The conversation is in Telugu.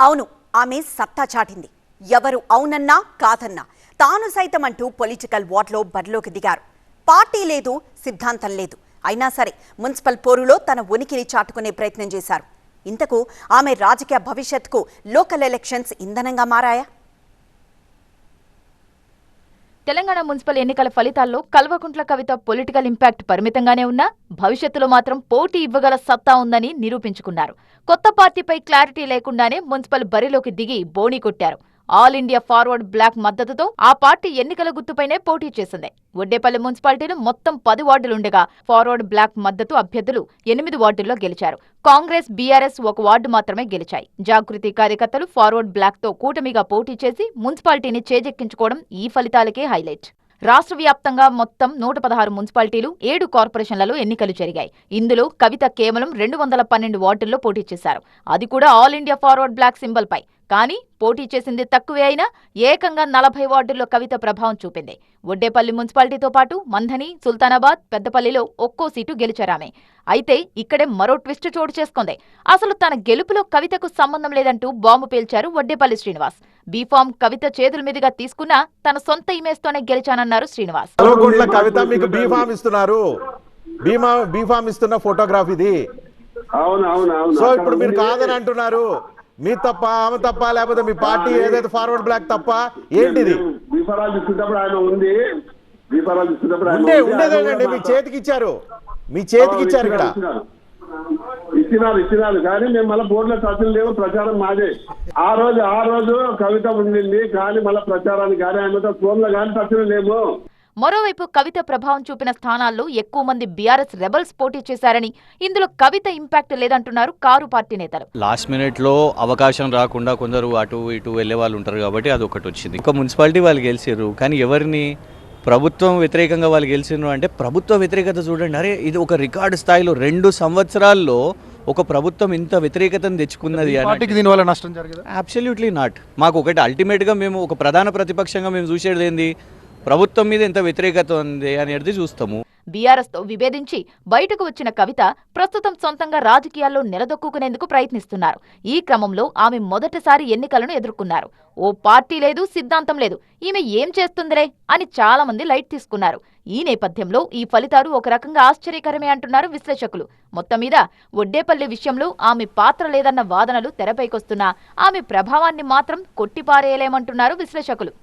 అవును, ఆమె సత్తా చాటింది. ఎవరు అవునన్నా కాదన్నా తాను సైతం అంటూ పొలిటికల్ వార్లో బరిలోకి దిగారు. పార్టీ లేదు, సిద్ధాంతం లేదు, అయినా సరే మున్సిపల్ పోరులో తన ఉనికిని చాటుకునే ప్రయత్నం చేశారు. ఇంతకు ఆమె రాజకీయ భవిష్యత్తుకు లోకల్ ఎలక్షన్స్ ఇంధనంగా మారాయా? తెలంగాణ మున్సిపల్ ఎన్నికల ఫలితాల్లో కల్వకుంట్ల కవిత పొలిటికల్ ఇంపాక్ట్ పరిమితంగానే ఉన్నా భవిష్యత్తులో మాత్రం పోటీ ఇవ్వగల సత్తా ఉందని నిరూపించుకున్నారు. కొత్త పార్టీపై క్లారిటీ లేకుండానే మున్సిపల్ బరిలోకి దిగి బోణీ కొట్టారు. ఆల్ ఇండియా ఫార్వర్డ్ బ్లాక్ మద్దతుతో ఆ పార్టీ ఎన్నికల గుర్తుపైనే పోటీ చేసింది. వడ్డేపల్లి మున్సిపాలిటీలో మొత్తం 10 వార్డులుండగా ఫార్వర్డ్ బ్లాక్ మద్దతు అభ్యర్థులు 8 వార్డుల్లో గెలిచారు. కాంగ్రెస్, బీఆర్ఎస్ 1 వార్డు మాత్రమే గెలిచాయి. జాగృతి కార్యకర్తలు ఫార్వర్డ్ బ్లాక్ తో కూటమిగా పోటీ చేసి మున్సిపాలిటీని చేజెక్కించుకోవడం ఈ ఫలితాలకే హైలైట్. రాష్ట్ర వ్యాప్తంగా మొత్తం 116 మున్సిపాలిటీలు, 7 కార్పొరేషన్లలో ఎన్నికలు జరిగాయి. ఇందులో కవిత కేవలం 212 వార్డుల్లో పోటీ చేశారు. అది కూడా all India forward block symbol పై. కానీ పోటీ చేసింది తక్కువే అయినా ఏకంగా 40 వార్డుల్లో కవిత ప్రభావం చూపింది. వడ్డేపల్లి మున్సిపాలిటీతో పాటు మంథని, సుల్తానాబాద్, పెద్దపల్లిలో ఒక్కో సీటు గెలిచారామె. అయితే ఇక్కడే మరో ట్విస్ట్ చోటు చేసుకుంది. అసలు తన గెలుపులో కవితకు సంబంధం లేదంటూ బాంబు పేల్చారు వడ్డేపల్లి శ్రీనివాస్. బీఫామ్ కవిత చేతుల మీదుగా తీసుకున్నా తన సొంత ఇమేజ్ తోనే గెలిచానన్నారు శ్రీనివాస్. కవిత మీకు బీఫామ్ ఇస్తున్నారు, బీఫామ్ ఇస్తున్న ఫోటోగ్రాఫ్ ఇది. సో ఇప్పుడు మీరు కాదని అంటున్నారు. మీ తప్ప, ఆమె తప్ప, లేకపోతే మీ పార్టీ ఏదైతే ఫార్వర్డ్ బ్లాక్ తప్ప ఏంటిది? ఉండేదేనండి, మీ చేతికి ఇచ్చారు, మీ చేతికి ఇచ్చారు. ఇక్కడ ఇచ్చినారు కానీ మేము మళ్ళీ బోర్డులో టచ్లు లేవు. ప్రచారం మాదే. ఆ రోజు కవిత ఉండింది కానీ మళ్ళీ ప్రచారానికి కానీ ఆమెతో ఫోన్లో కానీ టచ్లు లేవు. మరోవైపు కవిత ప్రభావం చూపిన స్థానాల్లో ఎక్కువ మంది బీఆర్ఎస్ రెబల్స్ పోటీ చేశారని, ఇందులో కవిత ఇంపాక్ట్ లేదంటున్నారు కారు పార్టీ నేతలు. లాస్ట్ మినిట్ లో అవకాశం రాకుండా కొందరు అటు ఇటు వెళ్లే వాళ్ళు ఉంటారు కాబట్టి అది ఒకటి వచ్చింది. ఒక మున్సిపాలిటీ వాళ్ళు గెలిచారు కానీ ఎవరిని ప్రభుత్వం వ్యతిరేకంగా వాళ్ళు గెలిచినారు అంటే ప్రభుత్వ వ్యతిరేకత చూడండి. అరే ఇది ఒక రికార్డు స్థాయిలో 2 సంవత్సరాల్లో ఒక ప్రభుత్వం ఇంత వ్యతిరేకతను తెచ్చుకున్నది. దీనివల్ల నష్టం జరిగింది? Absolutely not. మాకు ఒకటి అల్టిమేట్గా మేము ఒక ప్రధాన ప్రతిపక్షంగా మేము చూసేది ఏంది, ప్రభుత్వం మీద ఎంత వ్యతిరేకత ఉంది అనేది చూస్తాము. బీఆర్ఎస్ తో విభేదించి బయటకు వచ్చిన కవిత ప్రస్తుతం సొంతంగా రాజకీయాల్లో నిలదొక్కునేందుకు ప్రయత్నిస్తున్నారు. ఈ క్రమంలో ఆమె మొదటిసారి ఎన్నికలను ఎదుర్కొన్నారు. ఓ పార్టీ లేదు, సిద్ధాంతం లేదు, ఈమె ఏం చేస్తుందిలే అని చాలా మంది లైట్ తీసుకున్నారు. ఈ నేపథ్యంలో ఈ ఫలితాలు ఒక రకంగా ఆశ్చర్యకరమే అంటున్నారు విశ్లేషకులు. మొత్తం మీద వడ్డేపల్లి విషయంలో ఆమె పాత్ర లేదన్న వాదనలు తెరపైకొస్తున్నా ఆమె ప్రభావాన్ని మాత్రం కొట్టిపారేయలేమంటున్నారు విశ్లేషకులు.